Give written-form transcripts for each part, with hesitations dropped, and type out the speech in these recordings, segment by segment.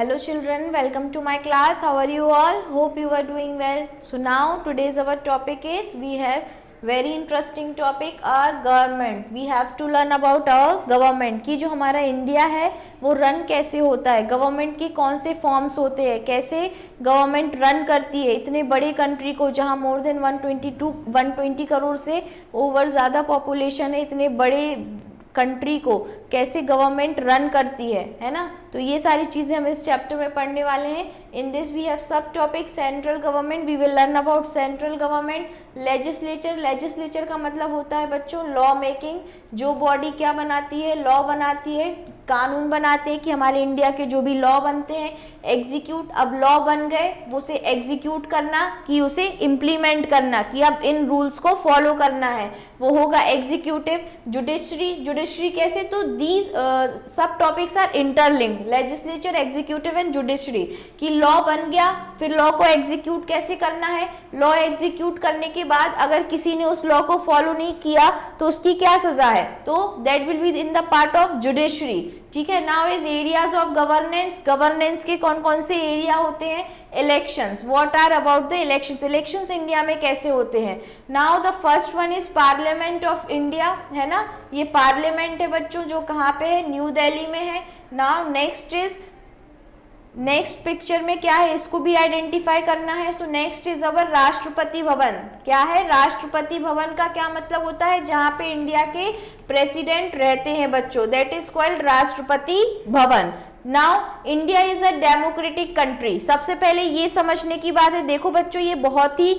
Hello children, welcome to my class. How are you all? Hope you are doing well. So now today's our topic is we have very interesting topic our government. We have to learn about our government कि जो हमारा India है वो run कैसे होता है, government के कौन से फॉर्म्स होते हैं, कैसे गवर्नमेंट रन करती है इतने बड़े कंट्री को जहां मोर देन 120 करोड़ से ओवर ज़्यादा पॉपुलेशन है, इतने बड़े कंट्री को कैसे गवर्नमेंट रन करती है ना। तो ये सारी चीज़ें हम इस चैप्टर में पढ़ने वाले हैं। इन दिस वी हैव सब topic central government, we will learn about central government. Legislature, legislature का मतलब होता है बच्चों लॉ मेकिंग, जो बॉडी क्या बनाती है, लॉ बनाती है, कानून बनाते हैं कि हमारे इंडिया के जो भी लॉ बनते हैं। एग्जीक्यूट, अब लॉ बन गए वो उसे एग्जीक्यूट करना कि उसे इम्प्लीमेंट करना कि अब इन रूल्स को फॉलो करना है, वो होगा एग्जीक्यूटिव। जुडिशरी, जुडिशरी कैसे, तो दीज सब topics are interlinked, legislature, executive and judiciary. कि लॉ बन गया, फिर लॉ को एग्जीक्यूट कैसे करना है, लॉ एग्जीक्यूट करने के बाद अगर किसी ने उस लॉ को फॉलो नहीं किया तो उसकी क्या सजा है, तो that will be in the part of judiciary. ठीक है। Now is areas of governance, governance के कौन कौन से एरिया होते हैं। Elections, what are about the elections, elections India में कैसे होते हैं। Now the first one is parliament of India, है ना, ये पार्लियामेंट है बच्चों जो कहाँ पे है, न्यू दिल्ली में है। Now next is, next picture में क्या है इसको भी आइडेंटिफाई करना है। So next is our Rashtrapati Bhavan. क्या है राष्ट्रपति भवन का क्या मतलब होता है, जहां पे इंडिया के प्रेसिडेंट रहते हैं बच्चों, that is called Rashtrapati Bhavan. Now India is a democratic country, सबसे पहले ये समझने की बात है। देखो बच्चों ये बहुत ही,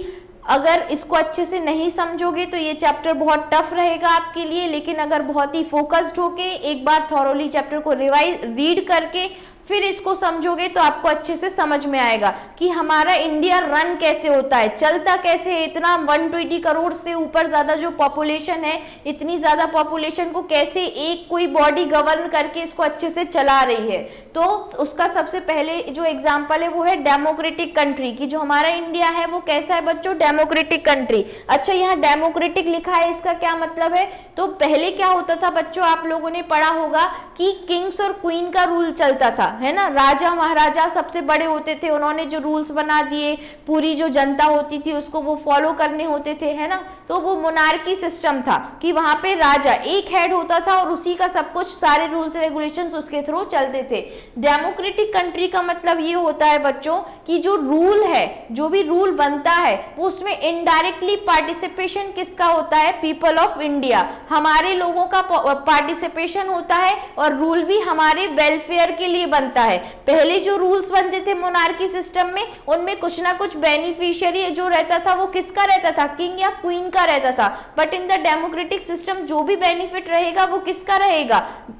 अगर इसको अच्छे से नहीं समझोगे तो ये चैप्टर बहुत टफ रहेगा आपके लिए, लेकिन अगर बहुत ही फोकस्ड होके एक बार थॉरोली चैप्टर को रीड करके फिर इसको समझोगे तो आपको अच्छे से समझ में आएगा कि हमारा इंडिया रन कैसे होता है, चलता कैसे है। इतना 120 करोड़ से ऊपर ज्यादा जो पॉपुलेशन है, इतनी ज्यादा पॉपुलेशन को कैसे एक कोई बॉडी गवर्न करके इसको अच्छे से चला रही है। तो उसका सबसे पहले जो एग्जांपल है वो है डेमोक्रेटिक कंट्री की, जो हमारा इंडिया है वो कैसा है बच्चों, डेमोक्रेटिक कंट्री। अच्छा यहाँ डेमोक्रेटिक लिखा है, इसका क्या मतलब है, तो पहले क्या होता था बच्चों, आप लोगों ने पढ़ा होगा कि किंग्स और क्वीन का रूल चलता था, है ना, राजा महाराजा सबसे बड़े होते थे, उन्होंने जो रूल्स बना दिए पूरी जो जनता होती थी उसको वो फॉलो करने होते थे, है ना। तो वो मोनार्की सिस्टम था कि वहां पे राजा एक हेड होता था और उसी का सब कुछ, सारे रूल्स रेगुलेशंस उसके थ्रू चलते थे। डेमोक्रेटिक कंट्री का मतलब ये होता है बच्चों कि जो रूल है, जो भी रूल बनता है वो उसमें इनडायरेक्टली पार्टिसिपेशन किसका होता है, पीपल ऑफ इंडिया, हमारे लोगों का पार्टिसिपेशन होता है और रूल भी हमारे वेलफेयर के लिए बनता है। पहले जो रूल्स बनते थे मोनार्की सिस्टम में, उनमें कुछ ना कुछ बेनिफिशियरी जो रहता था वो किसका रहता था, किंग या क्वीन का रहता था। But in the democratic system जो भी बेनिफिट रहेगा वो किसका रहेगा,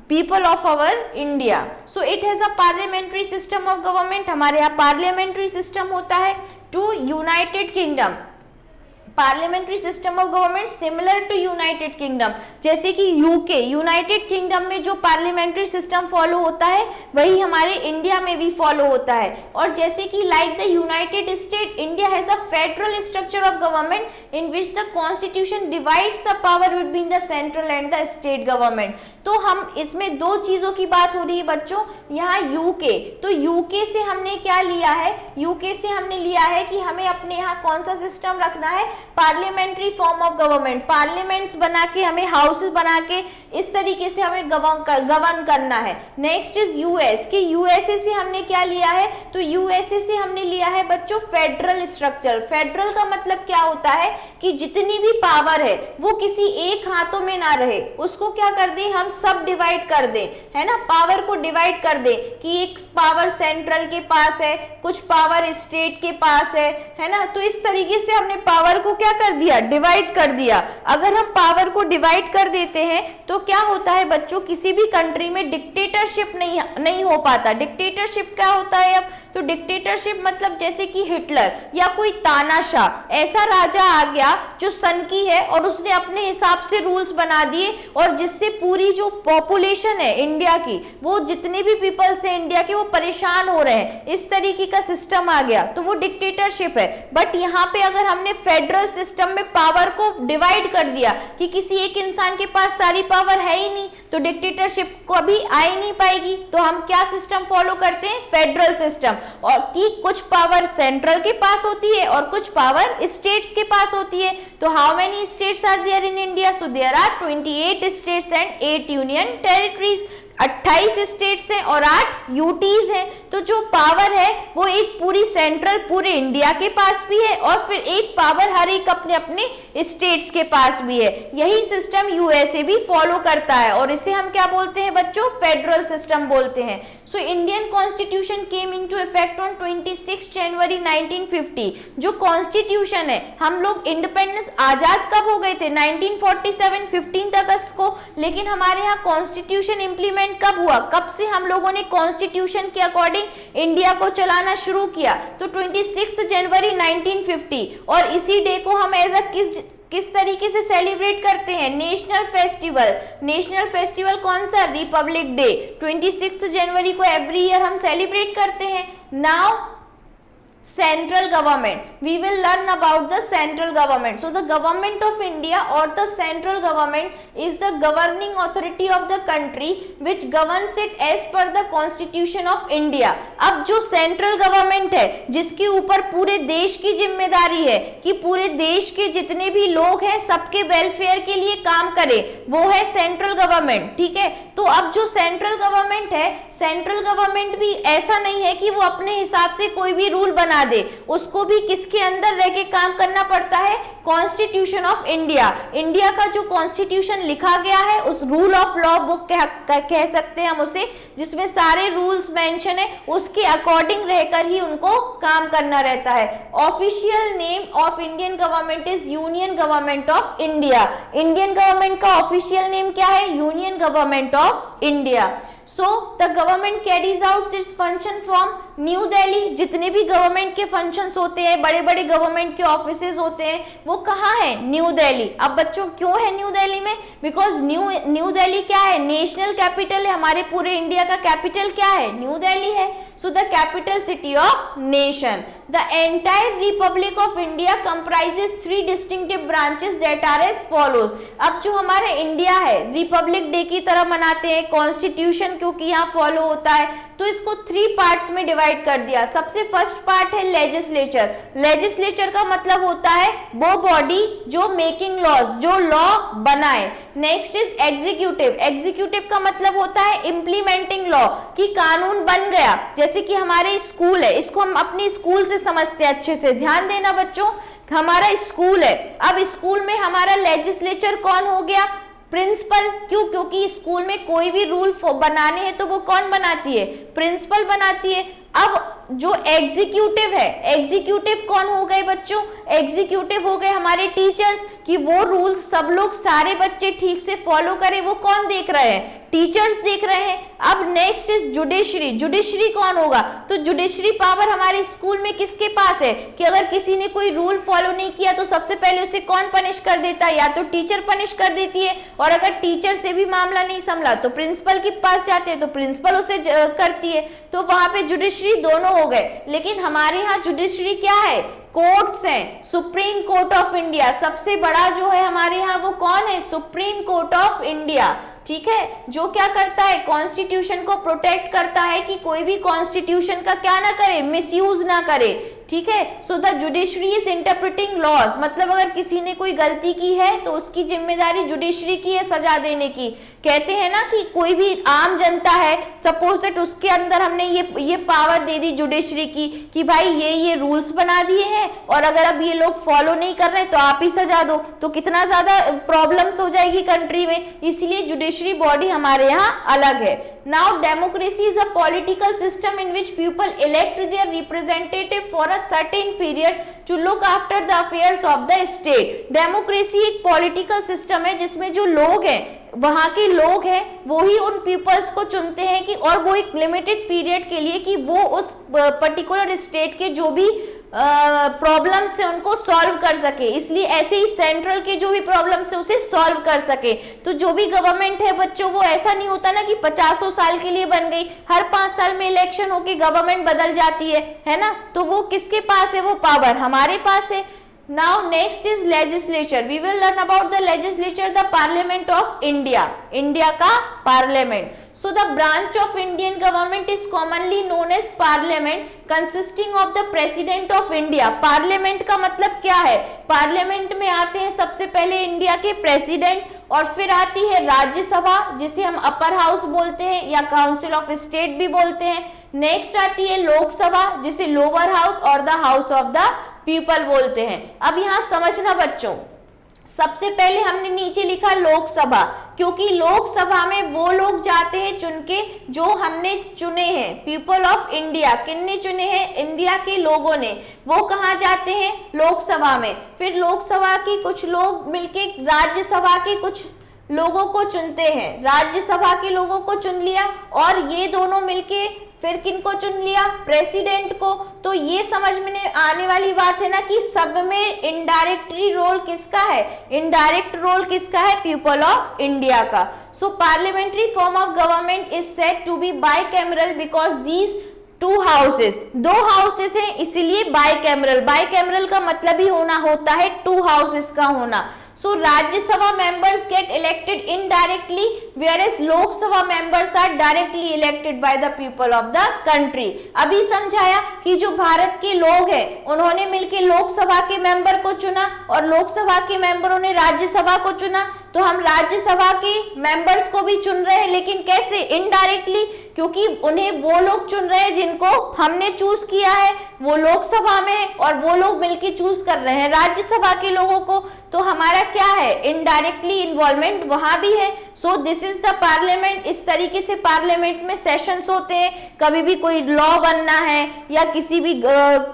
people of our India. So it has a parliamentary system of government, हमारे यहाँ पार्लियामेंट्री सिस्टम होता है। To United Kingdom, parliamentary system of government similar to United Kingdom, जैसे कि यूके, यूनाइटेड किंगडम में जो पार्लियामेंट्री सिस्टम फॉलो होता है वही हमारे इंडिया में भी फॉलो होता है। और जैसे कि like the United state, India has a federal structure of government in which the constitution divides the power between the central and the state government. तो हम इसमें दो चीजों की बात हो रही है बच्चों, यहाँ यूके, तो यूके से हमने क्या लिया है, यूके से हमने लिया है कि हमें अपने यहाँ कौन सा सिस्टम रखना है, parliamentary form of government, parliaments बना के, हमें हाउसेस बना के इस तरीके से हमें गवर्न करना है। नेक्स्ट इज यूएस, कि यूएसए से हमने क्या लिया है, तो यूएसए से हमने लिया है बच्चों फेडरल स्ट्रक्चर। फेडरल का मतलब क्या होता है कि जितनी भी पावर है वो किसी एक हाथों में ना रहे, उसको क्या कर दे, हम सब डिवाइड कर दें, है ना, पावर को डिवाइड कर दें कि एक पावर सेंट्रल के पास है, कुछ पावर स्टेट के पास है ना। तो इस तरीके से हमने पावर को क्या कर दिया, डिवाइड कर दिया। अगर हम पावर को डिवाइड कर देते हैं तो क्या होता है बच्चों, किसी भी कंट्री में डिक्टेटरशिप नहीं हो पाता। डिक्टेटरशिप क्या होता है अब, तो डिक्टेटरशिप मतलब जैसे कि हिटलर या कोई तानाशाह, ऐसा राजा आ गया जो सनकी है और उसने अपने हिसाब से रूल्स बना दिए और जिससे पूरी जो पॉपुलेशन है इंडिया की, वो जितने भी पीपल्स है इंडिया के, वो परेशान हो रहे हैं। इस तरीके का सिस्टम आ गया तो वो डिक्टेटरशिप है। बट यहाँ पे अगर हमने फेडरल फेडरल सिस्टम में पावर को डिवाइड कर दिया कि किसी एक इंसान के पास सारी पावर है ही नहीं, तो डिक्टेटरशिप कभी आ ही नहीं पाएगी। तो हम क्या सिस्टम फॉलो करते हैं? Federal system. और कि कुछ पावर सेंट्रल के पास होती है और कुछ पावर स्टेट्स के पास होती है। तो how many states are there in India? So there are 28 states and 8 union territories. 28 states हैं और 8 यूटीज हैं। तो जो पावर है वो एक पूरी सेंट्रल पूरे इंडिया के पास भी है और फिर एक पावर हर एक अपने अपने स्टेट्स के पास भी है। यही सिस्टम यूएसए भी फॉलो करता है और इसे हम क्या बोलते हैं बच्चों? फेडरल सिस्टम बोलते हैं। So Indian constitution came into effect on 26 जनवरी 1950। जो कॉन्स्टिट्यूशन है, हम लोग इंडिपेंडेंस आजाद कब हो गए थे? 1947 15 अगस्त को। लेकिन हमारे यहाँ कॉन्स्टिट्यूशन इंप्लीमेंट कब हुआ? कब से हम लोगों ने कॉन्स्टिट्यूशन के अकॉर्डिंग इंडिया को चलाना शुरू किया? तो 26 जनवरी 1950। और इसी डे को हम एज अ किस तरीके से सेलिब्रेट करते हैं? National festival. नेशनल फेस्टिवल कौन सा? Republic day. 26 जनवरी को एवरी ईयर हम सेलिब्रेट करते हैं। Now central government, we will learn about the central government. So the government of India or the central government is the governing authority of the country which governs it as per the constitution of India. अब जो central government है जिसके ऊपर पूरे देश की जिम्मेदारी है कि पूरे देश के जितने भी लोग हैं सबके वेलफेयर के लिए काम करे, वो है सेंट्रल गवर्नमेंट। ठीक है, तो अब जो सेंट्रल गवर्नमेंट है, सेंट्रल गवर्नमेंट भी ऐसा नहीं है कि वो अपने हिसाब से कोई भी रूल बना दे, उसको भी किसके अंदर रह के काम करना पड़ता है? Constitution of India. इंडिया का जो कॉन्स्टिट्यूशन लिखा गया है उस रूल ऑफ लॉ बुक कह सकते हैं हम उसे, जिसमें सारे रूल्स मेंशन है, उसके अकॉर्डिंग रहकर ही उनको काम करना रहता है। Official name of Indian government is union government of India. Indian government का ऑफिशियल नेम क्या है? Union government of India. So the government carries out its function from new Delhi. जितने भी गवर्नमेंट के फंक्शंस होते हैं, बड़े बड़े गवर्नमेंट के ऑफिसेज होते हैं, वो कहाँ है? न्यू दिल्ली। अब बच्चों क्यों है न्यू दिल्ली में? बिकॉज न्यू दिल्ली क्या है? नेशनल कैपिटल है। हमारे पूरे इंडिया का कैपिटल क्या है? न्यू दिल्ली है। So the capital city of nation. The entire Republic of India comprises 3 distinctive branches that are as follows. अब जो हमारा इंडिया है रिपब्लिक डे की तरह मनाते हैं, कॉन्स्टिट्यूशन क्योंकि यहाँ फॉलो होता है, तो इसको 3 पार्ट्स में डिवाइड कर दिया। सबसे फर्स्ट पार्ट है लेजिस्लेचर। लेजिस्लेचर का मतलब होता है वो बॉडी जो मेकिंग लॉज, जो लॉ बनाए। Next is executive. एग्जीक्यूटिव का मतलब होता है इम्प्लीमेंटिंग लॉ, कि कानून बन गया। जैसे कि हमारे स्कूल है, इसको हम अपनी स्कूल से समझते हैं। अच्छे से ध्यान देना बच्चों, हमारा स्कूल है। अब स्कूल में हमारा लेजिस्लेचर कौन हो गया? प्रिंसिपल। क्यों? क्योंकि स्कूल में कोई भी रूल बनाने हैं तो वो कौन बनाती है? प्रिंसिपल बनाती है। अब जो एग्जीक्यूटिव है, एग्जीक्यूटिव कौन हो गए बच्चों? एग्जीक्यूटिव हो गए हमारे टीचर्स, कि वो रूल्स सब लोग सारे बच्चे ठीक से फॉलो करें, वो कौन देख रहे हैं? टीचर्स देख रहे हैं। अब नेक्स्ट इज जुडिशरी। जुडिशरी कौन होगा? तो जुडिशरी पावर हमारे स्कूल में किसके पास है? कि अगर किसी ने कोई रूल फॉलो नहीं किया तो सबसे पहले उसे कौन पनिश कर देता है? या तो टीचर पनिश कर देती है, और अगर टीचर से भी मामला नहीं संभला तो प्रिंसिपल के पास जाते हैं, तो प्रिंसिपल उसे करती है। तो वहां पे जुडिशरी दोनों हो गए। लेकिन हमारे यहाँ जुडिशरी क्या है? कोर्ट्स हैं। सुप्रीम कोर्ट ऑफ इंडिया सबसे बड़ा जो है हमारे यहाँ, वो कौन है? Supreme court of India. ठीक है, जो क्या करता है? कॉन्स्टिट्यूशन को प्रोटेक्ट करता है कि कोई भी कॉन्स्टिट्यूशन का क्या ना करे? मिसयूज ना करे। ठीक है, so the judiciary is interpreting laws. मतलब अगर किसी ने कोई गलती की है तो उसकी जिम्मेदारी जुडिशरी की है सजा देने की। कहते हैं ना कि कोई भी आम जनता है, सपोज दैट उसके अंदर हमने ये पावर दे दी जुडिशरी की कि भाई ये रूल्स बना दिए हैं और अगर अब ये लोग फॉलो नहीं कर रहे तो आप ही सजा दो, तो कितना ज्यादा प्रॉब्लम्स हो जाएगी कंट्री में। इसलिए जुडिशरी बॉडी हमारे यहाँ अलग है। Now democracy is a political system in which people elect their representative for a certain period to look after the affairs of the state. Democracy एक political system है जिसमें जो लोग हैं, वहां के लोग हैं, वो ही उन पीपल्स को चुनते हैं कि, और वो एक लिमिटेड पीरियड के लिए, कि वो उस पर्टिकुलर स्टेट के जो भी प्रॉब्लम से उनको सॉल्व कर सके। इसलिए ऐसे ही सेंट्रल के जो भी प्रॉब्लम से उसे सॉल्व कर सके। तो जो भी गवर्नमेंट है बच्चों, वो ऐसा नहीं होता ना कि 50 साल के लिए बन गई, हर 5 साल में इलेक्शन होके गवर्नमेंट बदल जाती है ना। तो वो किसके पास है? वो पावर हमारे पास है। Now next is legislature. We will learn about the legislature, the Parliament of India. India का Parliament. So the branch of Indian government is commonly known as Parliament, consisting of the President of India. Parliament का मतलब क्या है? Parliament में आते हैं सबसे पहले इंडिया के प्रेसिडेंट, और फिर आती है राज्यसभा जिसे हम अपर हाउस बोलते हैं या काउंसिल ऑफ स्टेट भी बोलते हैं। नेक्स्ट आती है लोकसभा जिसे लोअर हाउस और the house of the people बोलते हैं। अब यहाँ समझना बच्चों, सबसे पहले हमने नीचे लिखा लोकसभा, क्योंकि लोकसभा में वो लोग जाते हैं चुन के जो हमने चुने हैं, पीपल ऑफ इंडिया। किन्ने चुने हैं? इंडिया के लोगों ने। वो कहाँ जाते हैं? लोकसभा में। फिर लोकसभा के कुछ लोग मिलके राज्यसभा के कुछ लोगों को चुनते हैं, राज्यसभा के लोगों को चुन लिया, और ये दोनों मिलके फिर किनको चुन लिया? प्रेसिडेंट को। तो ये समझ में आने वाली बात है ना कि सब में इनडायरेक्टली रोल किसका है? इनडायरेक्ट रोल किसका है? पीपल ऑफ इंडिया का। So parliamentary form of government is said to be bicameral because these two houses, दो हाउसेस हैं इसीलिए बाइकैमरल। बाइकैमरल का मतलब ही होता है टू हाउसेस का होना। So Rajya Sabha members get elected indirectly, whereas Lok Sabha members are directly elected by the people of the country. अभी समझाया कि जो भारत के लोग हैं उन्होंने मिलके लोकसभा के मेंबर को चुना और लोकसभा के मेंबरों ने राज्यसभा को चुना। तो हम राज्यसभा के मेंबर्स को भी चुन रहे हैं, लेकिन कैसे? इनडायरेक्टली, क्योंकि उन्हें वो लोग चुन रहे हैं जिनको हमने चूज किया है, वो लोकसभा में, और वो लोग मिलके चूज कर रहे हैं राज्यसभा के लोगों को। तो हमारा क्या है? इनडायरेक्टली इन्वॉल्वमेंट वहां भी है। So this is the parliament. इस तरीके से पार्लियामेंट में सेशंस होते हैं। कभी भी कोई लॉ बनना है या किसी भी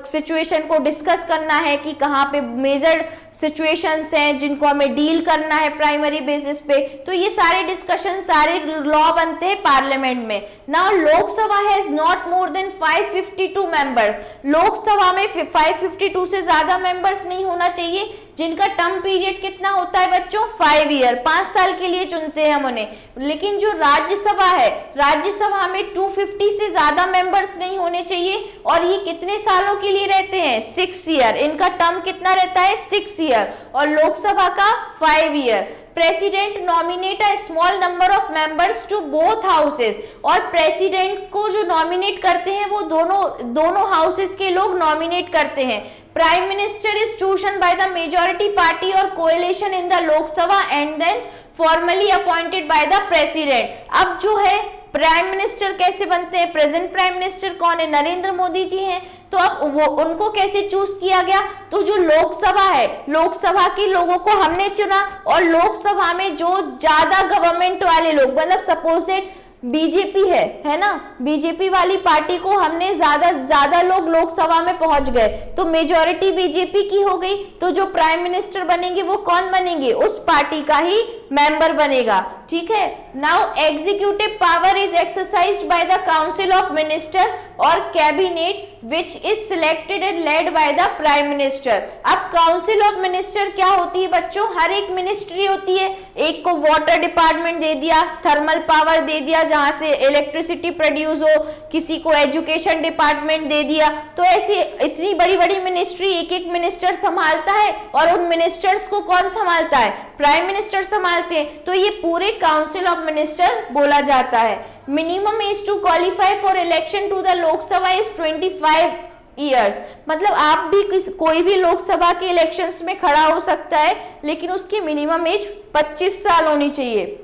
सिचुएशन को डिस्कस करना है कि कहाँ पे मेजर सिचुएशंस हैं जिनको हमें डील करना है प्राइमरी बेसिस पे, तो ये सारे डिस्कशन, सारे लॉ बनते हैं पार्लियामेंट में। Now Lok Sabha has not more than 552 members. Lok Sabha में 552 से ज्यादा मेंबर्स नहीं होना चाहिए, जिनका टर्म पीरियड कितना होता है बच्चों? 5 ईयर, 5 साल के लिए चुनते हैं हम उन्हें। लेकिन जो राज्यसभा है, राज्यसभा में 250 से ज्यादा मेंबर्स नहीं होने चाहिए, और ये कितने सालों के लिए रहते हैं? 6 ईयर। इनका टर्म कितना रहता है? 6 ईयर। और लोकसभा का 5 year. President nominate a small number of members to both houses, और प्रेसिडेंट को जो नॉमिनेट करते हैं वो दोनों हाउसेस के लोग नॉमिनेट करते हैं। Prime minister is chosen by the majority party और coalition in the Lok Sabha and then formally appointed by the president. अब जो है प्राइम मिनिस्टर कैसे बनते हैं? प्रेजेंट प्राइम मिनिस्टर कौन है? नरेंद्र मोदी जी हैं। तो अब वो उनको कैसे चूज किया गया? तो जो लोकसभा है, लोकसभा के लोगों को हमने चुना, और लोकसभा में जो ज्यादा गवर्नमेंट वाले लोग, मतलब सपोज दैट बीजेपी है ना, बीजेपी वाली पार्टी को हमने ज्यादा लोग लोकसभा में पहुंच गए, तो मेजॉरिटी बीजेपी की हो गई। तो जो प्राइम मिनिस्टर बनेंगे वो कौन बनेंगे? उस पार्टी का ही मेंबर बनेगा। ठीक है। Now executive power is exercised by the council of minister और cabinet which is selected and led by the prime minister. अब काउंसिल ऑफ मिनिस्टर क्या होती है बच्चों? हर एक मिनिस्ट्री होती है। एक को वाटर डिपार्टमेंट दे दिया, थर्मल पावर दे दिया जहां से इलेक्ट्रिसिटी प्रोड्यूस हो, किसी को एजुकेशन डिपार्टमेंट दे दिया। तो ऐसी इतनी बड़ी बड़ी मिनिस्ट्री एक एक मिनिस्टर संभालता है, और उन मिनिस्टर्स को कौन संभालता है? प्राइम मिनिस्टर संभालते हैं। तो ये पूरे काउंसिल ऑफ मिनिस्टर बोला जाता है। Minimum age to qualify for election to the Lok Sabha is 25 years. मतलब आप भी कोई भी लोकसभा के इलेक्शंस में खड़ा हो सकता है, लेकिन उसकी मिनिमम एज 25 साल होनी चाहिए।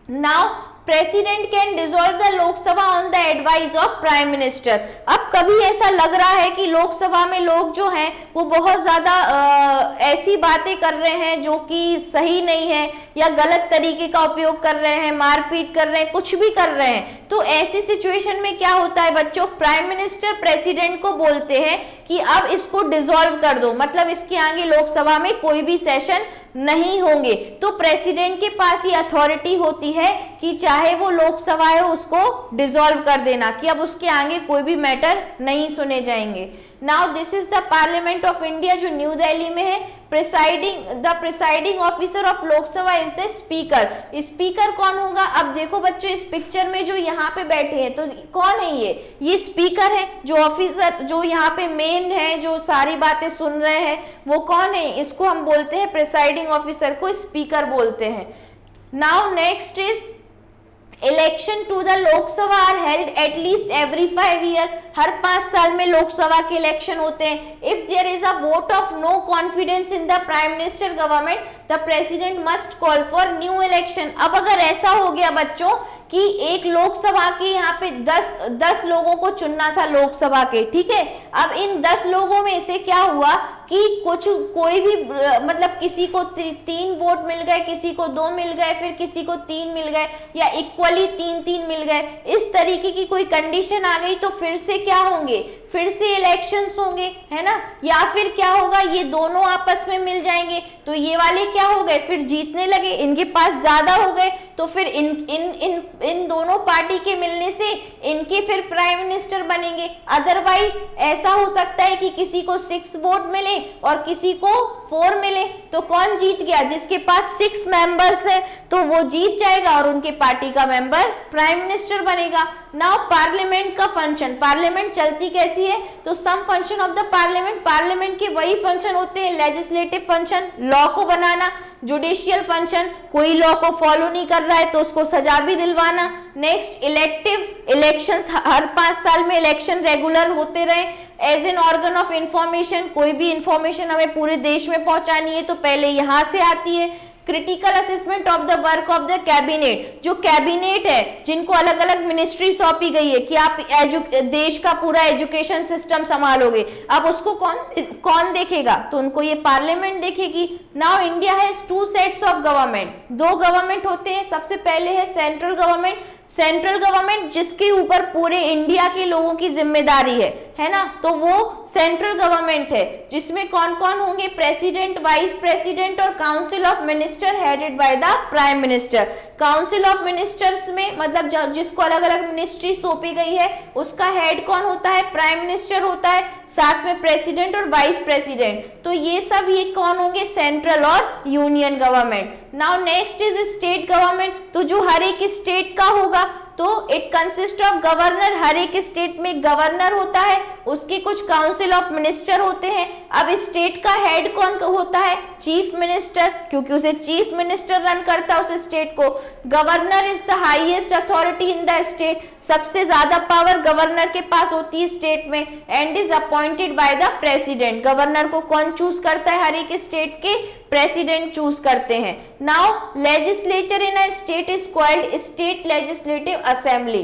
Now president can dissolve the Lok Sabha on the advice of prime minister. अब कभी ऐसा लग रहा है कि लोकसभा में लोग जो हैं वो बहुत ज्यादा ऐसी बातें कर रहे हैं जो कि सही नहीं है, या गलत तरीके का उपयोग कर रहे हैं, मारपीट कर रहे हैं, कुछ भी कर रहे हैं। तो ऐसी सिचुएशन में क्या होता है बच्चों? प्राइम मिनिस्टर प्रेसिडेंट को बोलते हैं कि अब इसको डिसॉल्व कर दो, मतलब इसके आगे लोकसभा में कोई भी सेशन नहीं होंगे। तो प्रेसिडेंट के पास ये अथॉरिटी होती है कि चाहे वो लोकसभा है उसको डिसॉल्व कर देना, कि अब उसके आगे कोई भी मैटर नहीं सुने जाएंगे। Now this is the parliament of India जो न्यू दिल्ली में है। The presiding officer of Lok Sabha is the speaker. Speaker कौन होगा? अब देखो बच्चों, इस पिक्चर में जो यहाँ पे बैठे हैं तो कौन है? ये स्पीकर है। जो ऑफिसर जो यहाँ पे मेन है, जो सारी बातें सुन रहे हैं, वो कौन है? इसको हम बोलते हैं प्रिसाइडिंग ऑफिसर को स्पीकर बोलते हैं। Now next is election to the Lok Sabha are held at least every 5 year. हर 5 साल में लोकसभा के इलेक्शन होते हैं। If there is a vote of no confidence in the prime minister government, the president must call for new election. अब अगर ऐसा हो गया बच्चों कि एक लोकसभा के यहाँ पे 10 लोगों को चुनना था लोकसभा के, ठीक है। अब इन 10 लोगों में से क्या हुआ कि कोई भी मतलब किसी को 3 वोट मिल गए, किसी को 2 मिल गए, फिर किसी को 3 मिल गए, या इक्वली 3-3 मिल गए। इस तरीके की कोई कंडीशन आ गई तो फिर से क्या होंगे? फिर से इलेक्शंस होंगे, है ना। या फिर क्या होगा, ये दोनों आपस में मिल जाएंगे तो ये वाले क्या हो गए, फिर जीतने लगे, इनके पास ज्यादा हो गए, तो फिर इन दोनों पार्टी के मिलने से इनके फिर प्राइम मिनिस्टर बनेंगे। अदरवाइज ऐसा हो सकता है कि किसी को 6 वोट मिले और किसी को 4 मिले, तो कौन जीत गया? जिसके पास 6 मेंबर्स है तो वो जीत जाएगा और उनके पार्टी का मेंबर प्राइम मिनिस्टर बनेगा। नाउ पार्लियामेंट का फंक्शन, पार्लियामेंट चलती कैसी है? तो some function of the parliament, parliament के वही फंक्शन होते हैं, लेजिस्लेटिव फंक्शन, लॉ को बनाना, जुडिशियल फंक्शन, कोई लॉ को फॉलो नहीं कर रहा है तो उसको सजा भी दिलवाना। नेक्स्ट इलेक्टिव, इलेक्शंस, हर 5 साल में इलेक्शन रेगुलर होते रहे। As an organ of information, कोई भी इंफॉर्मेशन हमें पूरे देश में पहुंचानी है तो पहले यहां से आती है। Critical assessment of the work of the cabinet, जो कैबिनेट है जिनको अलग अलग मिनिस्ट्री सौंपी गई है कि आप देश का पूरा एजुकेशन सिस्टम संभालोगे, अब उसको कौन देखेगा? तो उनको ये पार्लियामेंट देखेगी। Now India has 2 sets of government, 2 government होते हैं। सबसे पहले है सेंट्रल गवर्नमेंट, सेंट्रल गवर्नमेंट जिसके ऊपर पूरे इंडिया के लोगों की जिम्मेदारी है ना, तो वो सेंट्रल गवर्नमेंट है, जिसमें कौन कौन होंगे? प्रेसिडेंट, वाइस प्रेसिडेंट और council of minister headed by the prime minister. Council of ministers में मतलब जिसको अलग अलग मिनिस्ट्री सौंपी गई है उसका हेड कौन होता है? प्राइम मिनिस्टर होता है, साथ में प्रेसिडेंट और वाइस प्रेसिडेंट। तो ये सब ये कौन होंगे? सेंट्रल और union government. Now next is state government, तो जो हर एक स्टेट का होगा तो इट कंसिस्ट ऑफ गवर्नर, हर एक स्टेट में गवर्नर होता है, उसके कुछ काउंसिल ऑफ मिनिस्टर होते हैं। अब स्टेट का हेड कौन होता है? चीफ मिनिस्टर, क्योंकि उसे चीफ मिनिस्टर रन करता है उस स्टेट को। Governor is the highest authority in the state, सबसे ज्यादा पावर गवर्नर के पास होती है स्टेट में, and is appointed by the president. Governor को कौन चूज करता है? हर एक स्टेट के प्रेसिडेंट चूज करते हैं। Now legislature in a state is called state legislative assembly.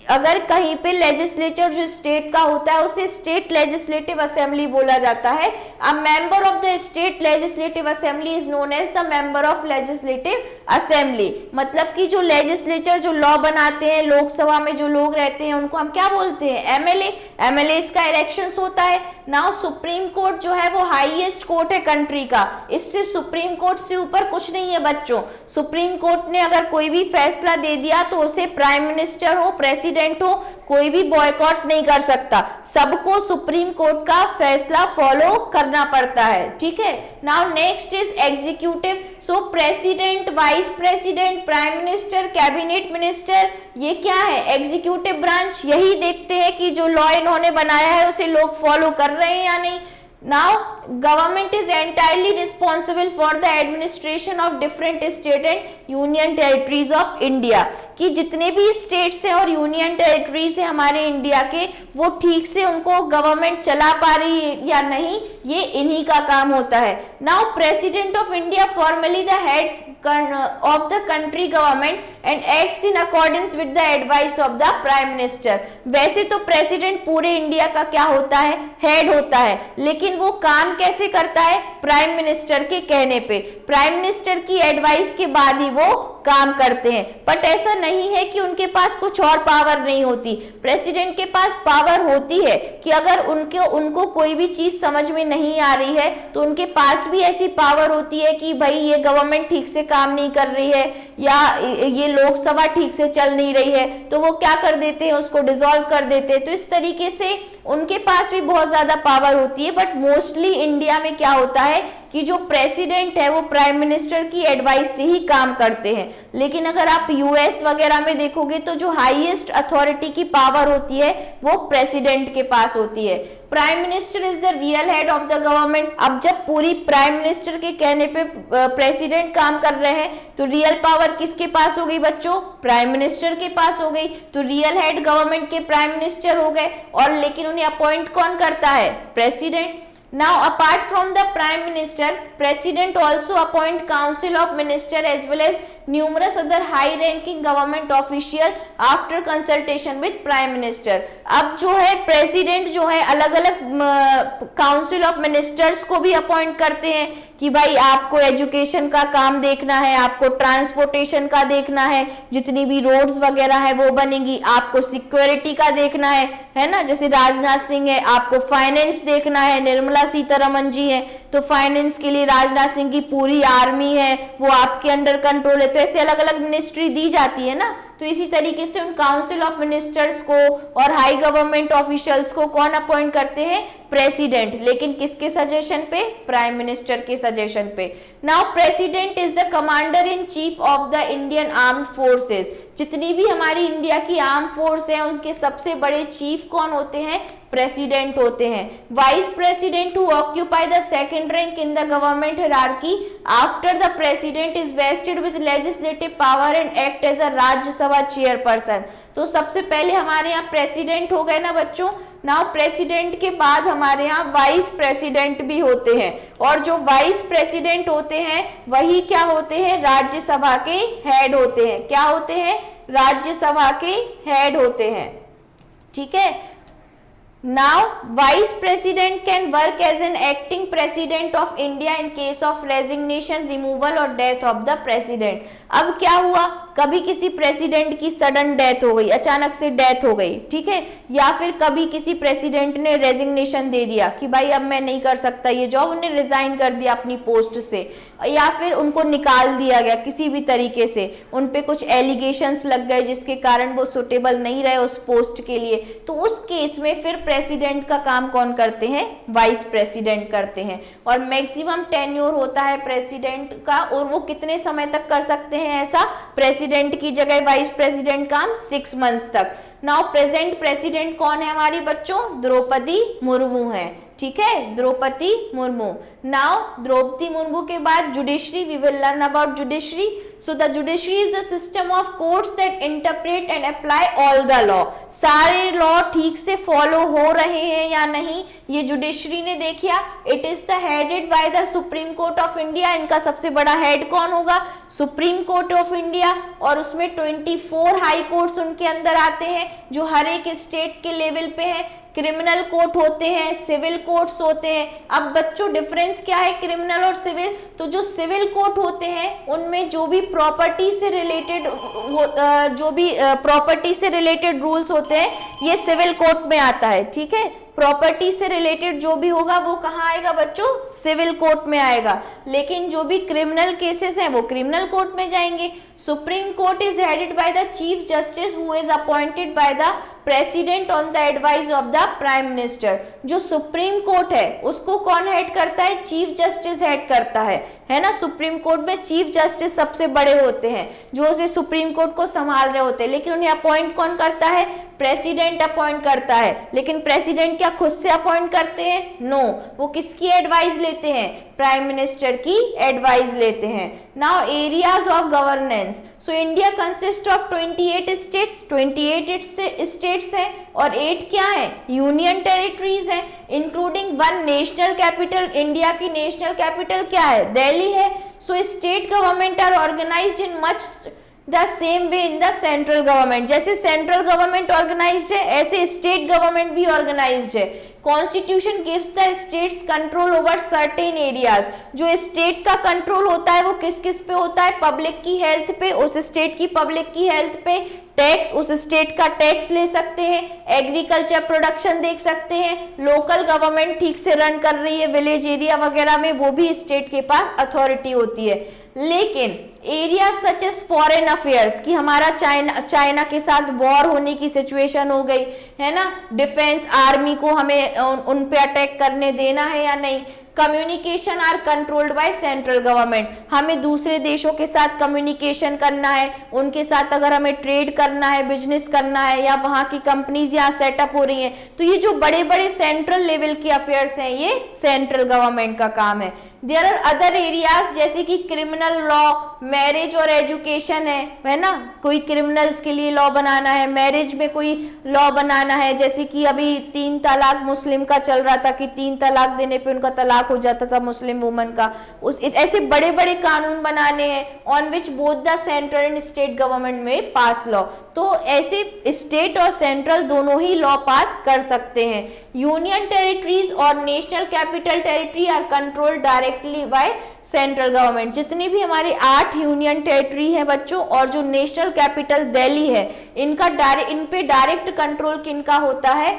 अगर कहीं पे लेजिस्लेचर जो स्टेट का होता है उसे स्टेट लेजिस्लेटिव असेंबली बोला जाता है। A member of the state legislative assembly is known as the member of legislative assembly. मतलब कि जो लेजिस्लेचर जो लॉ बनाते हैं, लोकसभा में जो लोग रहते हैं उनको हम क्या बोलते हैं? एमएलए। एमएलए का इलेक्शंस होता है। नाउ सुप्रीम कोर्ट जो है वो हाईएस्ट कोर्ट है कंट्री का, इससे सुप्रीम कोर्ट से ऊपर कुछ नहीं है बच्चों। सुप्रीम कोर्ट ने अगर कोई भी फैसला दे दिया तो उसे प्राइम मिनिस्टर हो, प्रेसिडेंट हो, कोई भी बॉयकॉट नहीं कर सकता, सबको सुप्रीम कोर्ट का फैसला फॉलो करना पड़ता है, ठीक है। Now next is executive. So president, vice president, prime minister, cabinet minister, ये क्या है? Executive branch. यही देखते हैं कि जो लॉ इन्होंने बनाया है उसे लोग फॉलो कर रहे हैं या नहीं। Now, government is entirely responsible for the administration of different state and union territories of India. कि जितने भी स्टेट्स हैं और यूनियन टेरिटरीज हैं हमारे इंडिया के, वो ठीक से उनको गवर्नमेंट चला पा रही है या नहीं, ये इन्हीं का काम होता है। Now president of India formally the heads of the country government and acts in accordance with the advice of the prime minister. वैसे तो प्रेसिडेंट पूरे इंडिया का क्या होता है? हेड होता है, लेकिन वो काम कैसे करता है? प्राइम मिनिस्टर के कहने पे, प्राइम मिनिस्टर की एडवाइस के बाद ही वो काम करते हैं। बट ऐसा नहीं है कि उनके पास कुछ और पावर नहीं होती। प्रेसिडेंट के पास पावर होती है कि अगर उनको कोई भी चीज समझ में नहीं आ रही है तो उनके पास भी ऐसी पावर होती है कि भाई ये गवर्नमेंट ठीक से काम नहीं कर रही है या ये लोकसभा ठीक से चल नहीं रही है, तो वो क्या कर देते हैं? उसको डिसॉल्व कर देते हैं। तो इस तरीके से उनके पास भी बहुत ज्यादा पावर होती है। बट मोस्टली इंडिया में क्या होता है कि जो प्रेसिडेंट है वो प्राइम मिनिस्टर की एडवाइस से ही काम करते हैं, लेकिन अगर आप यूएस वगैरह में देखोगे तो जो हाईएस्ट अथॉरिटी की पावर होती है वो प्रेसिडेंट के पास होती है। Prime minister is the real head of the government. अब जब पूरी प्राइम मिनिस्टर के कहने पे प्रेसिडेंट काम कर रहे हैं तो रियल पावर किसके पास हो गई बच्चों? प्राइम मिनिस्टर के पास हो गई। तो रियल हेड गवर्नमेंट के प्राइम मिनिस्टर हो गए, और लेकिन उन्हें अपॉइंट कौन करता है? President. Now, apart from the Prime Minister, President also appoint Council of Minister as well as numerous other high-ranking government official after consultation with Prime Minister. अब जो है प्रेसिडेंट जो है अलग अलग काउंसिल ऑफ मिनिस्टर्स को भी अपॉइंट करते हैं कि भाई आपको एजुकेशन का काम देखना है, आपको ट्रांसपोर्टेशन का देखना है, जितनी भी रोड्स वगैरह है वो बनेगी, आपको सिक्योरिटी का देखना है ना, जैसे राजनाथ सिंह है, आपको फाइनेंस देखना है, निर्मला सीतारमन जी है तो फाइनेंस के लिए राजनाथ सिंह की पूरी आर्मी है, वो आपके अंडर कंट्रोल है। तो ऐसे अलग अलग मिनिस्ट्री दी जाती है ना, तो इसी तरीके से उन काउंसिल ऑफ मिनिस्टर्स को और हाई गवर्नमेंट ऑफिशियल्स को कौन अपॉइंट करते हैं? प्रेसिडेंट। लेकिन किसके सजेशन पे? प्राइम मिनिस्टर के सजेशन पे। Now president is the commander in chief of the Indian armed forces. जितनी भी हमारी इंडिया की आर्म फोर्स है उनके सबसे बड़े चीफ कौन होते हैं? प्रेसिडेंट होते हैं। Vice president who occupy the second rank in the government hierarchy after the president is wasted with legislative power and act as a Rajya Sabha chairperson. तो सबसे पहले हमारे यहाँ प्रेसिडेंट हो गए ना बच्चों। नाउ प्रेसिडेंट के बाद हमारे यहाँ वाइस प्रेसिडेंट भी होते हैं, और जो वाइस प्रेसिडेंट होते हैं वही क्या होते हैं? राज्यसभा के हेड होते हैं। क्या होते हैं? राज्यसभा के हेड होते हैं। ठीक है। Now, Vice President can work as an acting President of India in case of resignation, removal और death of the President। अब क्या हुआ? कभी किसी प्रेसिडेंट की सडन डेथ हो गई, अचानक से डेथ हो गई, ठीक है, या फिर कभी किसी प्रेसिडेंट ने रेजिग्नेशन दे दिया कि भाई अब मैं नहीं कर सकता ये जॉब, उन्हें रिजाइन कर दिया अपनी पोस्ट से, या फिर उनको निकाल दिया गया किसी भी तरीके से, उन पे कुछ एलिगेशंस लग गए जिसके कारण वो सुटेबल नहीं रहे उस पोस्ट के लिए, तो उस केस में फिर प्रेसिडेंट का काम कौन करते हैं? वाइस प्रेसिडेंट करते हैं। और मैक्सिमम टेन्योर होता है प्रेसिडेंट का, और वो कितने समय तक कर सकते हैं ऐसा? प्रेसिडेंट की जगह वाइस प्रेसिडेंट काम 6 मंथ तक। नाउ प्रेजेंट प्रेसिडेंट कौन है हमारी बच्चों? द्रौपदी मुर्मू है। ठीक है, द्रौपदी मुर्मू। नाउ द्रौपदी मुर्मू के बाद judiciary, we will learn about judiciary. So the judiciary is the system of courts that interpret and apply all the law. सारे लॉ ठीक से फॉलो हो रहे हैं या नहीं, ये जुडिशरी ने देखा। It is the headed by the supreme court of India. इनका सबसे बड़ा हेड कौन होगा? Supreme court of India. और उसमें 24 हाई कोर्ट्स उनके अंदर आते हैं जो हर एक स्टेट के लेवल पे है। क्रिमिनल कोर्ट होते हैं, सिविल कोर्ट्स होते हैं। अब बच्चों डिफरेंस क्या है क्रिमिनल और सिविल? तो जो सिविल कोर्ट होते हैं उनमें जो भी प्रॉपर्टी से रिलेटेड रूल्स होते हैं ये सिविल कोर्ट में आता है। ठीक है, प्रॉपर्टी से रिलेटेड जो भी होगा वो कहाँ आएगा बच्चों? सिविल कोर्ट में आएगा। लेकिन जो भी क्रिमिनल केसेस हैं वो क्रिमिनल कोर्ट में जाएंगे। Supreme court is headed by the chief justice who is appointed by the president on the advice of the prime minister. जो सुप्रीम कोर्ट है उसको कौन हेड करता है? चीफ जस्टिस हेड करता है ना। सुप्रीम कोर्ट में चीफ जस्टिस सबसे बड़े होते हैं जो उसे सुप्रीम कोर्ट को संभाल रहे होते हैं, लेकिन उन्हें अपॉइंट कौन करता है? प्रेसिडेंट अपॉइंट करता है। लेकिन प्रेसिडेंट क्या खुद से अपॉइंट करते हैं? नो, वो किसकी एडवाइस लेते हैं? प्राइम मिनिस्टर की एडवाइस लेते हैं। Now areas of governance. So India consist of 28 states. 28 states हैं और 8 क्या है? यूनियन टेरिटरीज हैं, इंक्लूडिंग 1 नेशनल कैपिटल। इंडिया की नेशनल कैपिटल क्या है? दिल्ली है। So state government are organised in much the same way in the central government. जैसे सेंट्रल गवर्नमेंट ऑर्गेनाइज्ड है ऐसे स्टेट गवर्नमेंट भी ऑर्गेनाइज्ड है। Constitution gives the states control over certain areas. जो स्टेट का कंट्रोल होता है वो किस किस पे होता है? पब्लिक की हेल्थ पे, उस स्टेट की पब्लिक की हेल्थ पे। टैक्स, उस स्टेट का टैक्स ले सकते हैं। एग्रीकल्चर प्रोडक्शन देख सकते हैं। लोकल गवर्नमेंट ठीक से रन कर रही है विलेज एरिया वगैरह में, वो भी स्टेट के पास अथॉरिटी होती है। लेकिन area such as foreign affairs कि हमारा चाइना के साथ वॉर होने की सिचुएशन हो गई है ना, डिफेंस आर्मी को हमें उन पे अटैक करने देना है या नहीं, communication are controlled by central government, हमें दूसरे देशों के साथ कम्युनिकेशन करना है, उनके साथ अगर हमें ट्रेड करना है, बिजनेस करना है, या वहां की कंपनीज यहाँ सेटअप हो रही हैं, तो ये जो बड़े बड़े सेंट्रल लेवल के अफेयर्स हैं ये सेंट्रल गवर्नमेंट का काम है। देयर आर अदर एरियाज जैसे कि क्रिमिनल लॉ, मैरिज और एजुकेशन है ना, कोई क्रिमिनल्स के लिए लॉ बनाना है, मैरिज में कोई लॉ बनाना है, जैसे कि अभी 3 तलाक मुस्लिम का चल रहा था कि 3 तलाक देने पे उनका तलाक हो जाता था मुस्लिम वुमन का, उस ऐसे बड़े बड़े कानून बनाने हैं on which both the central and state government में पास लॉ। तो ऐसे स्टेट और सेंट्रल दोनों ही लॉ पास कर सकते हैं। यूनियन टेरिटरीज और national capital territory are controlled directly by central government. जितनी भी हमारे 8 यूनियन टेरिटरी है बच्चों और जो नेशनल कैपिटल दिल्ली है, इन पे डायरेक्ट कंट्रोल किनका होता है?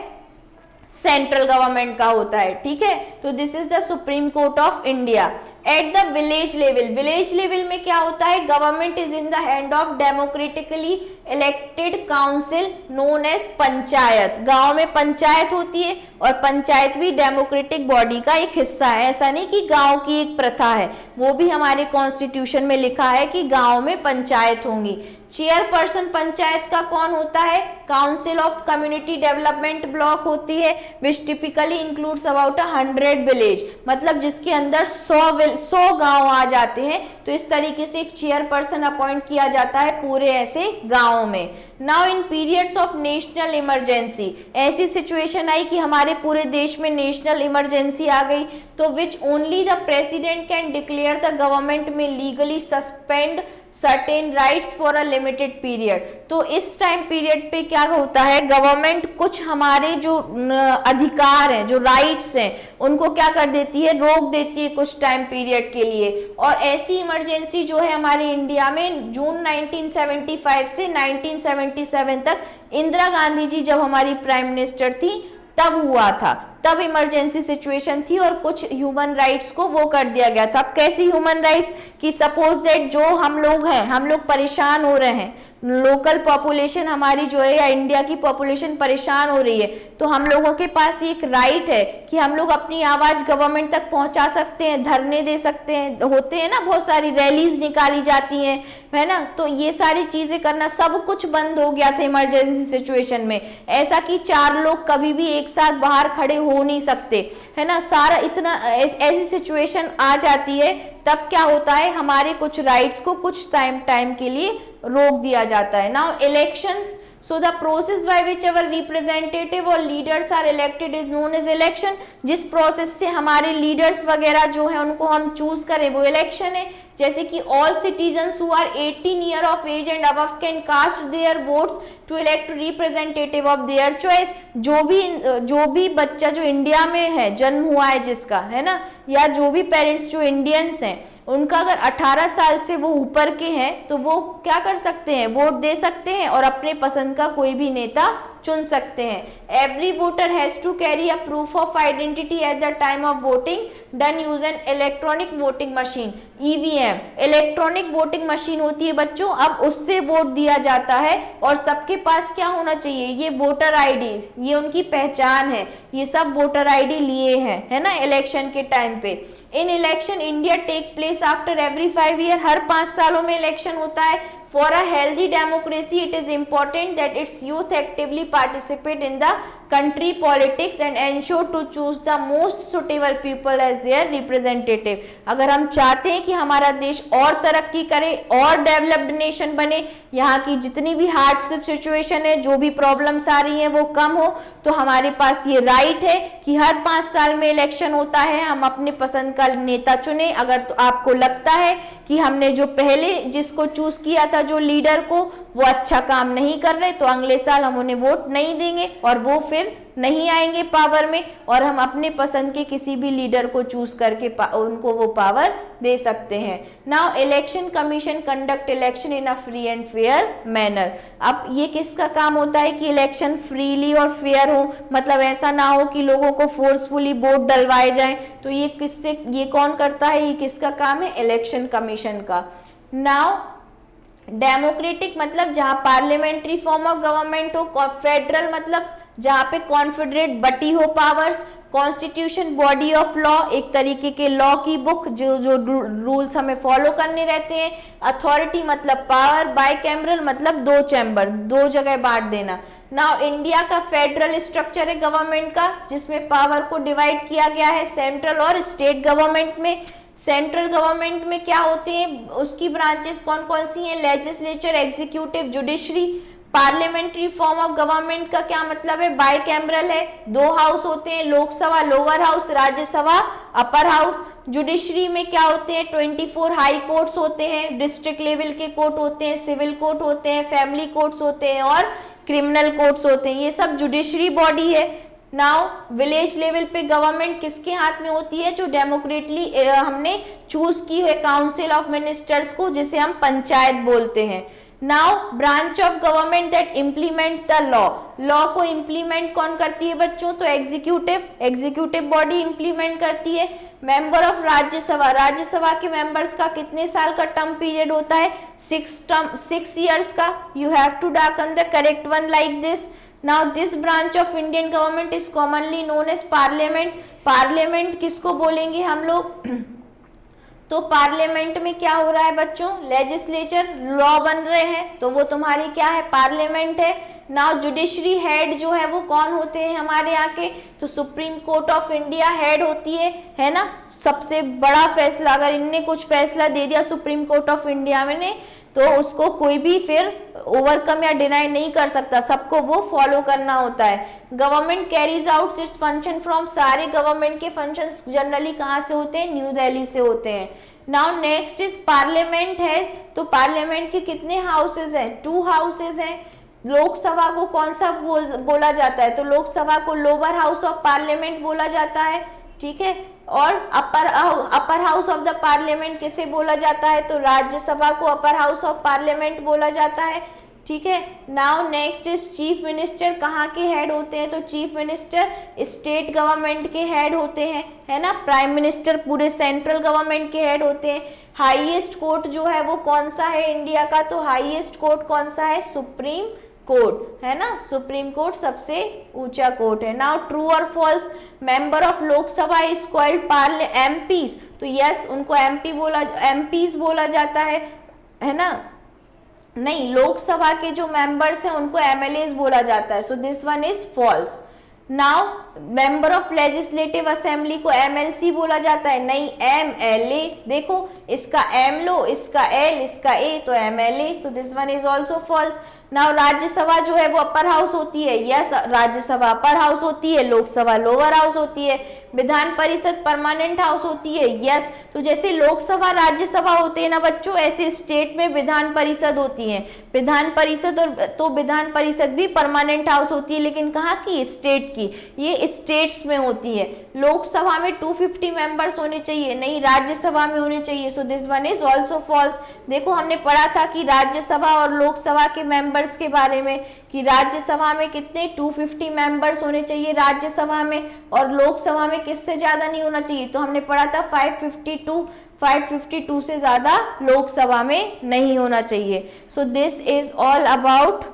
सेंट्रल गवर्नमेंट का होता है। ठीक है, तो this is the supreme court of India. At the village level, village level में क्या होता है? Government is in the hand of democratically elected council known as panchayat. गांव में पंचायत होती है और पंचायत भी डेमोक्रेटिक बॉडी का एक हिस्सा है। ऐसा नहीं कि गांव की एक प्रथा है, वो भी हमारे कॉन्स्टिट्यूशन में लिखा है कि गांव में पंचायत होंगी। चेयरपर्सन पंचायत का कौन होता है? Council of community development block होती है, विच टिपिकली इंक्लूड्स अबाउट 100 विलेज, मतलब जिसके अंदर 100 गांव आ जाते हैं। तो इस तरीके से एक चेयरपर्सन अपॉइंट किया जाता है पूरे ऐसे गांवों में। Now in periods of national emergency, ऐसी सिचुएशन आई कि हमारे पूरे देश में नेशनल इमरजेंसी आ गई, तो which only the president can declare the government में legally suspend certain rights for a limited period. तो इस टाइम पीरियड पे क्या होता है? गवर्नमेंट कुछ हमारे जो अधिकार हैं, जो राइट्स हैं, उनको क्या कर देती है? रोक देती है कुछ टाइम पीरियड के लिए। और ऐसी इमरजेंसी जो है हमारे इंडिया में जून 1975 से 1977 तक, इंदिरा गांधी जी जब हमारी प्राइम मिनिस्टर थी तब हुआ था। तब इमरजेंसी सिचुएशन थी और कुछ ह्यूमन राइट्स को वो कर दिया गया था। अब कैसी ह्यूमन राइट्स? कि सपोज दैट जो हम लोग हैं, हम लोग परेशान हो रहे हैं, लोकल पॉपुलेशन हमारी जो है या इंडिया की पॉपुलेशन परेशान हो रही है, तो हम लोगों के पास एक राइट है कि हम लोग अपनी आवाज गवर्नमेंट तक पहुंचा सकते हैं, धरने दे सकते हैं, होते हैं ना, बहुत सारी रैलीज निकाली जाती हैं, है ना। तो ये सारी चीजें करना सब कुछ बंद हो गया था इमरजेंसी सिचुएशन में। ऐसा कि 4 लोग कभी भी एक साथ बाहर खड़े हो नहीं सकते, है ना। सारा इतना ऐसी सिचुएशन आ जाती है, तब क्या होता है? हमारे कुछ राइट्स को कुछ टाइम के लिए रोक दिया जाता है। Now elections, so the process by which our representative और leaders are elected is known as election. जिस प्रोसेस से हमारे लीडर्स वगैरह जो है उनको हम चूज करें वो इलेक्शन है। जैसे कि all citizens who are 18 year of age and above can cast their vote to elect representative of their choice. जो भी बच्चा जो इंडिया में है, जन्म हुआ है जिसका, है ना, या जो भी पेरेंट्स जो इंडियंस हैं, उनका अगर 18 साल से वो ऊपर के हैं तो वो क्या कर सकते हैं? वोट दे सकते हैं और अपने पसंद का कोई भी नेता चुन सकते हैं। Every voter has to carry a proof of identity at the time of voting done use an electronic voting machine, EVM. Electronic voting machine होती है बच्चों, अब उससे वोट दिया जाता है और सबके पास क्या होना चाहिए? ये वोटर आईडी, ये उनकी पहचान है, ये सब वोटर आईडी लिए हैं, है ना, इलेक्शन के टाइम पे। In election India take place after every 5 year, हर 5 सालों में इलेक्शन होता है। For a healthy democracy, it is important that its youth actively participate in the country politics and ensure to choose the most suitable people as their representative। अगर हम चाहते हैं कि हमारा देश और तरक्की करे और डेवलप्ड नेशन बने, यहाँ की जितनी भी हार्डशिप सिचुएशन है, जो भी प्रॉब्लम्स आ रही हैं वो कम हो, तो हमारे पास ये राइट है कि हर 5 साल में इलेक्शन होता है, हम अपने पसंद का नेता चुने। अगर तो आपको लगता है कि हमने जो पहले जिसको चूज किया था जो लीडर को, वो अच्छा काम नहीं कर रहे, तो अगले साल हम उन्हें वोट नहीं देंगे और वो फिर नहीं आएंगे पावर में, और हम अपने पसंद के किसी भी लीडर को चूज करके उनको वो पावर दे सकते हैं। Now election commission conduct election in a free and fair manner. अब ये किसका काम होता है कि इलेक्शन फ्रीली और फेयर हो, मतलब ऐसा ना हो कि लोगों को फोर्सफुली वोट डलवाए जाएं। तो ये कौन करता है? ये किसका काम है? इलेक्शन कमीशन का। नाउ डेमोक्रेटिक मतलब जहां पार्लियामेंट्री फॉर्म ऑफ गवर्नमेंट हो, फेडरल मतलब जहाँ पे कॉन्फेडरेट बटी हो powers, constitution body of law, एक तरीके के लॉ की बुक जो जो रूल्स हमें फॉलो करने रहते हैं, अथॉरिटी मतलब पावर, बाइकैमरल मतलब दो चैम्बर, दो जगह बांट देना। नाउ इंडिया का फेडरल स्ट्रक्चर है गवर्नमेंट का, जिसमें पावर को डिवाइड किया गया है सेंट्रल और स्टेट गवर्नमेंट में। सेंट्रल गवर्नमेंट में क्या होते हैं, उसकी ब्रांचेस कौन कौन सी हैं, legislature, executive, judiciary. Parliamentary form of government का क्या मतलब है, बाइकैमरल है, दो हाउस होते हैं, Lok Sabha lower house, Rajya Sabha upper house. Judiciary में क्या होते हैं, 24 हाई कोर्ट्स होते हैं, डिस्ट्रिक्ट लेवल के कोर्ट होते हैं, सिविल कोर्ट होते हैं, फैमिली कोर्ट्स होते हैं और क्रिमिनल कोर्ट्स होते हैं, ये सब जुडिशरी बॉडी है। नाउ विलेज लेवल पे गवर्नमेंट किसके हाथ में होती है, जो डेमोक्रेटली हमने चूज की है काउंसिल ऑफ मिनिस्टर्स को, जिसे हम पंचायत बोलते हैं। Now branch of government that implement the law, law को इम्प्लीमेंट कौन करती है बच्चों, तो एग्जीक्यूटिव, एग्जीक्यूटिव बॉडी इम्प्लीमेंट करती है। मेंबर ऑफ राज्यसभा, राज्यसभा के मेंबर्स का कितने साल का टर्म पीरियड होता है, 6 ईयर्स का। You have to darken the correct one like this. Now this branch of Indian government is commonly known as parliament. Parliament किसको बोलेंगे हम लोग, तो पार्लियामेंट में क्या हो रहा है बच्चों, लेजिस्लेचर, लॉ बन रहे हैं, तो वो तुम्हारी क्या है, पार्लियामेंट है। नाउ जुडिशरी हेड जो है वो कौन होते हैं हमारे यहाँ के, तो supreme court of India head होती है ना। सबसे बड़ा फैसला अगर इनने कुछ फैसला दे दिया सुप्रीम कोर्ट ऑफ इंडिया में ने, तो उसको कोई भी फिर ओवरकम या डिनाई नहीं कर सकता, सबको वो फॉलो करना होता है। Government carries out its function from, सारे गवर्नमेंट के फंक्शंस जनरली कहाँ से होते हैं, न्यू दिल्ली से होते हैं। नाउ नेक्स्ट इज पार्लियामेंट है, तो पार्लियामेंट के कितने हाउसेज हैं, 2 हाउसेज हैं। लोकसभा को कौन सा बोला जाता है, तो लोकसभा को लोअर हाउस ऑफ पार्लियामेंट बोला जाता है, ठीक है। और upper house of the parliament किसे बोला जाता है, तो राज्यसभा को अपर हाउस ऑफ पार्लियामेंट बोला जाता है, ठीक है। Now next is chief minister, कहाँ के हेड होते हैं, तो चीफ मिनिस्टर स्टेट गवर्नमेंट के हेड होते हैं, है ना। प्राइम मिनिस्टर पूरे सेंट्रल गवर्नमेंट के हेड होते हैं। हाईएस्ट कोर्ट जो है वो कौन सा है इंडिया का, तो हाईएस्ट कोर्ट कौन सा है, सुप्रीम कोर्ट, है ना। सुप्रीम कोर्ट सबसे ऊंचा कोर्ट है। नाउ ट्रू और false, member of Lok Sabha is called MPs, तो यस उनको एमपीज बोला जाता है ना। नहीं, लोकसभा के जो मेंबर्स हैं उनको एमएलएज बोला जाता है, so this one is false. Now member of legislative assembly को एमएलसी बोला जाता है, नहीं एमएलए। देखो इसका एम लो, इसका एल, इसका ए, तो एमएलए, तो this one is also false. Now Rajya Sabha जो है वो अपर हाउस होती है, यस राज्यसभा अपर हाउस होती है, लोकसभा लोअर हाउस होती है। विधान परिषद परमानेंट हाउस होती है, यस। तो जैसे लोकसभा राज्यसभा होते हैं ना बच्चों, ऐसे स्टेट में विधान परिषद होती है। विधान परिषद और तो विधान परिषद भी परमानेंट हाउस होती है, लेकिन कहाँ की, स्टेट की, ये स्टेट्स में होती है। लोकसभा में 250 मेंबर्स होने चाहिए, नहीं राज्यसभा में होने चाहिए, सो this one is also false. देखो हमने पढ़ा था कि राज्यसभा और लोकसभा के मेंबर्स के बारे में, कि राज्यसभा में कितने 250 मेंबर्स होने चाहिए राज्यसभा में, और लोकसभा में किससे ज्यादा नहीं होना चाहिए, तो हमने पढ़ा था 552 से ज्यादा लोकसभा में नहीं होना चाहिए। So this is all about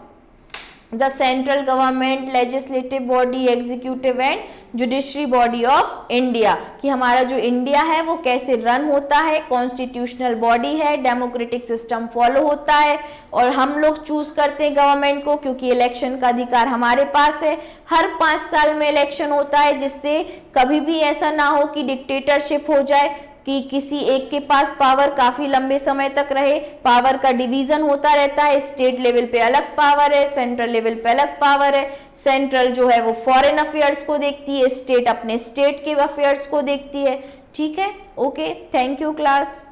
the central government, legislative body, executive and judiciary body of India, कि हमारा जो इंडिया है वो कैसे रन होता है, कॉन्स्टिट्यूशनल बॉडी है, डेमोक्रेटिक सिस्टम फॉलो होता है, और हम लोग चूज करते हैं गवर्नमेंट को, क्योंकि इलेक्शन का अधिकार हमारे पास है। हर 5 साल में इलेक्शन होता है, जिससे कभी भी ऐसा ना हो कि डिक्टेटरशिप हो जाए, कि किसी एक के पास पावर काफी लंबे समय तक रहे। पावर का डिवीजन होता रहता है, स्टेट लेवल पे अलग पावर है, सेंट्रल लेवल पे अलग पावर है। सेंट्रल जो है वो फॉरेन अफेयर्स को देखती है, स्टेट अपने स्टेट के अफेयर्स को देखती है, ठीक है। Okay, thank you class.